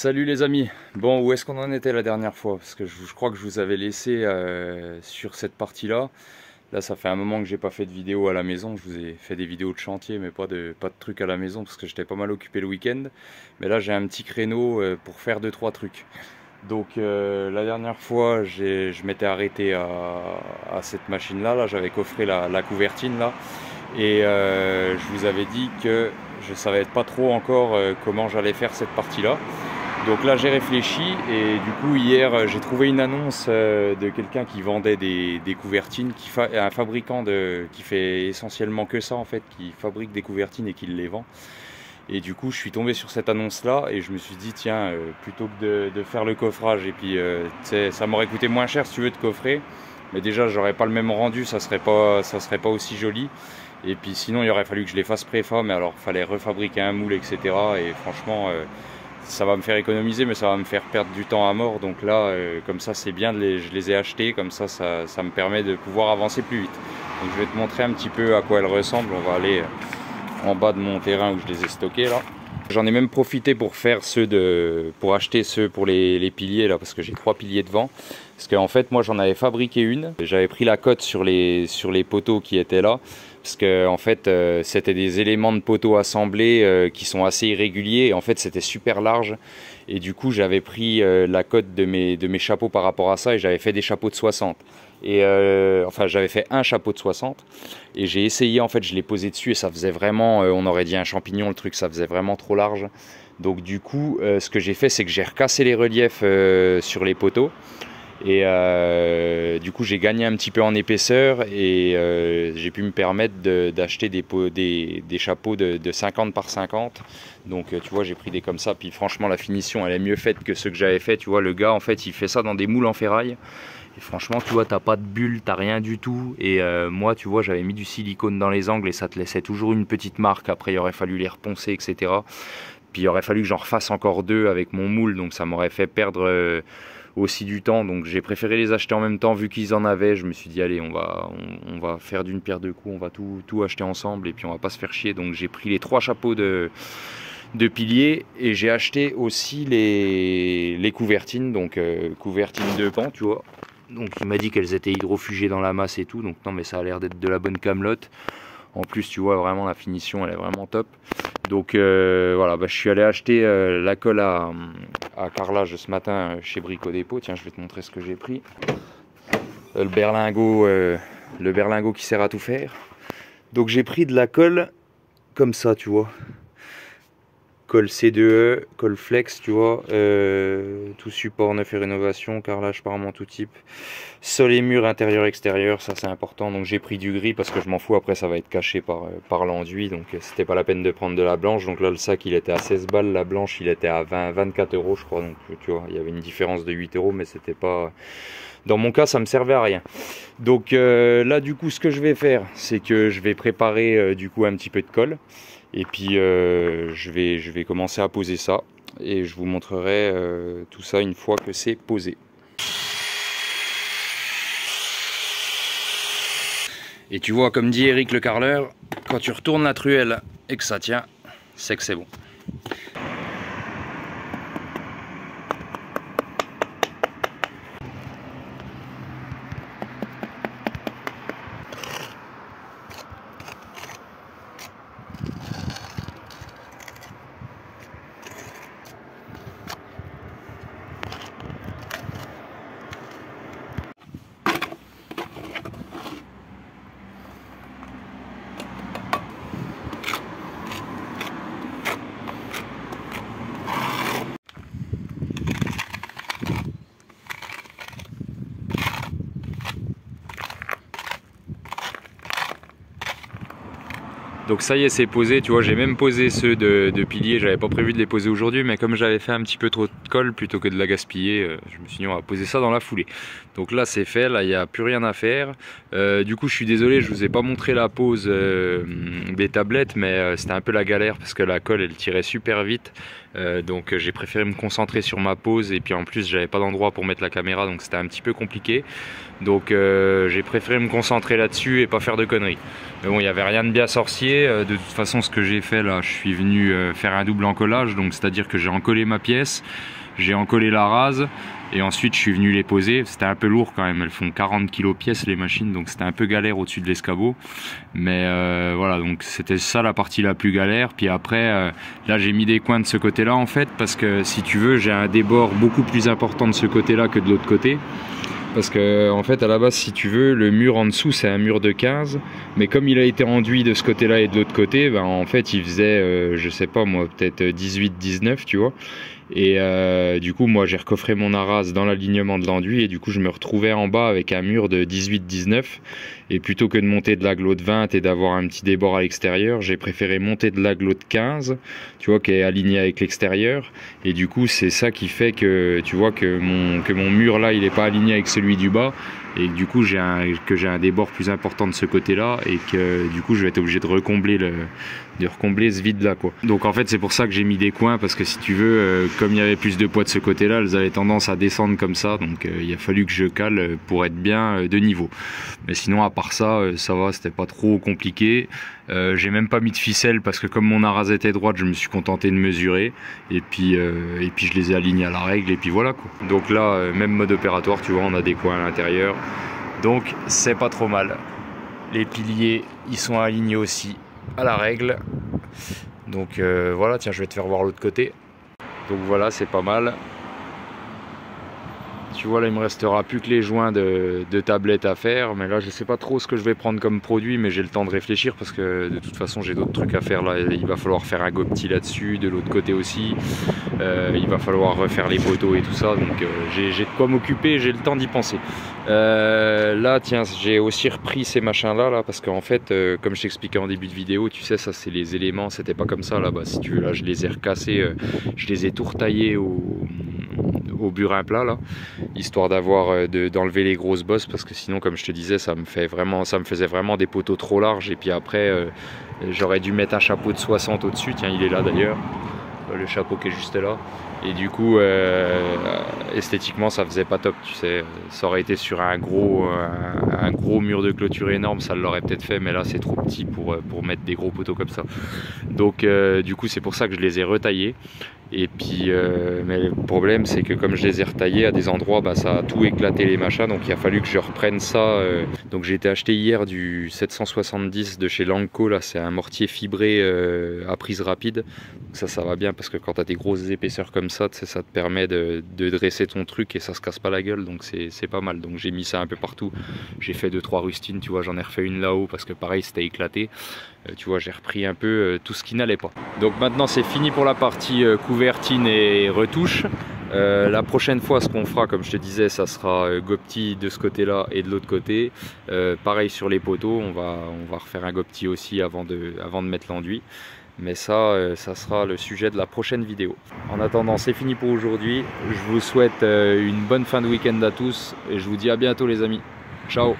Salut les amis. Bon, où est-ce qu'on en était la dernière fois? Parce que je crois que je vous avais laissé sur cette partie-là. Là, ça fait un moment que j'ai pas fait de vidéo à la maison. Je vous ai fait des vidéos de chantier, mais pas de trucs à la maison parce que j'étais pas mal occupé le week-end. Mais là, j'ai un petit créneau pour faire 2-3 trucs. Donc, la dernière fois, je m'étais arrêté à cette machine-là. Là, j'avais coffré la couvertine là. Et je vous avais dit que je savais pas trop encore comment j'allais faire cette partie-là. Donc là j'ai réfléchi et du coup hier j'ai trouvé une annonce de quelqu'un qui vendait des couvertines, un fabricant qui fait essentiellement que ça en fait, qui fabrique des couvertines et qui les vend. Et du coup je suis tombé sur cette annonce là et je me suis dit tiens, plutôt que de faire le coffrage et puis ça m'aurait coûté moins cher si tu veux de coffrer, mais déjà j'aurais pas le même rendu, ça serait pas aussi joli. Et puis sinon il aurait fallu que je les fasse préfa, mais alors il fallait refabriquer un moule, etc. Et franchement ça va me faire économiser, mais ça va me faire perdre du temps à mort. Donc là comme ça c'est bien, je les ai achetés, comme ça me permet de pouvoir avancer plus vite. Donc je vais te montrer un petit peu à quoi elles ressemblent. On va aller en bas de mon terrain où je les ai stockés là. J'en ai même profité pour faire pour acheter ceux pour les piliers là, parce que j'ai 3 piliers devant. Parce qu'en fait moi j'en avais fabriqué une, j'avais pris la cote sur les poteaux qui étaient là. Parce que en fait c'était des éléments de poteaux assemblés qui sont assez irréguliers et en fait c'était super large et du coup j'avais pris la cote de mes chapeaux par rapport à ça et j'avais fait des chapeaux de 60 et enfin j'avais fait un chapeau de 60 et j'ai essayé, en fait je l'ai posé dessus et ça faisait vraiment on aurait dit un champignon, le truc, ça faisait vraiment trop large. Donc du coup ce que j'ai fait c'est que j'ai recassé les reliefs sur les poteaux. Et du coup j'ai gagné un petit peu en épaisseur et j'ai pu me permettre d'acheter des chapeaux de 50 par 50. Donc tu vois j'ai pris des comme ça, puis franchement la finition elle est mieux faite que ceux que j'avais fait. Tu vois le gars en fait il fait ça dans des moules en ferraille. Et franchement tu vois t'as pas de bulle, t'as rien du tout. Et moi tu vois j'avais mis du silicone dans les angles et ça te laissait toujours une petite marque. Après il aurait fallu les reponcer, etc. Puis il aurait fallu que j'en refasse encore 2 avec mon moule, donc ça m'aurait fait perdre aussi du temps. Donc j'ai préféré les acheter en même temps vu qu'ils en avaient. Je me suis dit allez on va faire d'une pierre deux coups, on va tout acheter ensemble et puis on va pas se faire chier. Donc j'ai pris les 3 chapeaux de piliers et j'ai acheté aussi les couvertines, donc couvertines de pan tu vois. Donc il m'a dit qu'elles étaient hydrofugées dans la masse et tout, donc non mais ça a l'air d'être de la bonne camelote. En plus tu vois vraiment la finition elle est vraiment top. Donc voilà, je suis allé acheter la colle à carrelage ce matin chez Brico Dépôt. Tiens, je vais te montrer ce que j'ai pris. Le berlingot qui sert à tout faire. Donc j'ai pris de la colle comme ça, tu vois. Colle C2E, colle flex, tu vois. Tout support neuf et rénovation, carrelage parement tout type. Sol et mur intérieur extérieur, ça c'est important. Donc j'ai pris du gris parce que je m'en fous, après ça va être caché par l'enduit. Donc c'était pas la peine de prendre de la blanche. Donc là le sac il était à 16 balles, la blanche il était à 24 euros je crois. Donc tu vois, il y avait une différence de 8 euros, mais c'était pas... Dans mon cas ça me servait à rien. Donc là du coup ce que je vais faire, c'est que je vais préparer du coup un petit peu de colle. Et puis je vais commencer à poser ça et je vous montrerai tout ça une fois que c'est posé. Et tu vois, comme dit Eric le carreleur, quand tu retournes la truelle et que ça tient, c'est que c'est bon. Donc ça y est, c'est posé, tu vois, j'ai même posé ceux de piliers, j'avais pas prévu de les poser aujourd'hui, mais comme j'avais fait un petit peu trop de colle, plutôt que de la gaspiller, je me suis dit on va poser ça dans la foulée. Donc là c'est fait, là il n'y a plus rien à faire. Du coup je suis désolé, je vous ai pas montré la pose des tablettes, mais c'était un peu la galère parce que la colle elle tirait super vite. Donc j'ai préféré me concentrer sur ma pose et puis en plus j'avais pas d'endroit pour mettre la caméra, donc c'était un petit peu compliqué. Donc j'ai préféré me concentrer là-dessus et pas faire de conneries. Mais bon, il n'y avait rien de bien sorcier. fait, de toute façon ce que j'ai fait là, je suis venu faire un double encollage, donc c'est-à-dire que j'ai encollé ma pièce, j'ai encollé la rase et ensuite je suis venu les poser. C'était un peu lourd quand même, elles font 40 kg pièce les machines, donc c'était un peu galère au-dessus de l'escabeau. Mais voilà, donc c'était ça la partie la plus galère. Puis après, là j'ai mis des coins de ce côté-là en fait, parce que si tu veux, j'ai un débord beaucoup plus important de ce côté-là que de l'autre côté. Parce que en fait à la base, si tu veux, le mur en dessous c'est un mur de 15, mais comme il a été enduit de ce côté là et de l'autre côté, ben, en fait il faisait je sais pas moi, peut-être 18-19, tu vois. Et du coup moi j'ai recoffré mon arase dans l'alignement de l'enduit et du coup je me retrouvais en bas avec un mur de 18-19, et plutôt que de monter de l'agglo de 20 et d'avoir un petit débord à l'extérieur, j'ai préféré monter de l'agglo de 15, tu vois, qui est aligné avec l'extérieur. Et du coup c'est ça qui fait que tu vois que mon mur là il est pas aligné avec celui du bas, et du coup j'ai un débord plus important de ce côté là, et que du coup je vais être obligé de recombler ce vide là quoi. Donc en fait c'est pour ça que j'ai mis des coins, parce que si tu veux, comme il y avait plus de poids de ce côté là, elles avaient tendance à descendre comme ça, donc il a fallu que je cale pour être bien de niveau. Mais sinon à part ça, ça va, c'était pas trop compliqué. J'ai même pas mis de ficelle parce que comme mon arase était droite, je me suis contenté de mesurer et puis je les ai alignés à la règle et puis voilà quoi. Donc là même mode opératoire, tu vois, on a des coins à l'intérieur, donc c'est pas trop mal. Les piliers ils sont alignés aussi à la règle, donc voilà. Tiens, je vais te faire voir l'autre côté. Donc voilà, c'est pas mal. Tu vois là il me restera plus que les joints de tablette à faire, mais là je sais pas trop ce que je vais prendre comme produit, mais j'ai le temps de réfléchir parce que de toute façon j'ai d'autres trucs à faire là. Il va falloir faire un gopti là-dessus, de l'autre côté aussi, il va falloir refaire les poteaux et tout ça, donc j'ai de quoi m'occuper, j'ai le temps d'y penser. Là tiens, j'ai aussi repris ces machins là parce qu'en fait comme je t'expliquais en début de vidéo, tu sais, ça c'est les éléments, c'était pas comme ça là-bas si tu veux. Là je les ai recassés, je les ai tout retaillés au burin plat là, histoire d'avoir d'enlever les grosses bosses, parce que sinon comme je te disais ça me faisait vraiment des poteaux trop larges, et puis après j'aurais dû mettre un chapeau de 60 au dessus. Tiens, il est là d'ailleurs, le chapeau qui est juste là, et du coup esthétiquement ça faisait pas top, tu sais. Ça aurait été sur un gros mur de clôture énorme, ça l'aurait peut-être fait, mais là c'est trop petit pour mettre des gros poteaux comme ça. Donc du coup c'est pour ça que je les ai retaillés. Et puis mais le problème c'est que comme je les ai retaillés à des endroits, bah, ça a tout éclaté les machins, donc il a fallu que je reprenne ça. Donc j'ai été acheté hier du 770 de chez Lanco, là c'est un mortier fibré à prise rapide. Donc ça va bien, parce que quand tu as des grosses épaisseurs comme ça, ça te permet de dresser ton truc et ça se casse pas la gueule, donc c'est pas mal. Donc j'ai mis ça un peu partout, j'ai fait 2-3 rustines, tu vois, j'en ai refait une là-haut parce que pareil c'était éclaté. Tu vois, j'ai repris un peu tout ce qui n'allait pas. Donc maintenant c'est fini pour la partie couvertine et retouche. La prochaine fois, ce qu'on fera, comme je te disais, ça sera gopti de ce côté là et de l'autre côté. Pareil sur les poteaux, on va refaire un gopti aussi avant de mettre l'enduit. Mais ça sera le sujet de la prochaine vidéo. En attendant, c'est fini pour aujourd'hui. Je vous souhaite une bonne fin de week-end à tous et je vous dis à bientôt les amis. Ciao!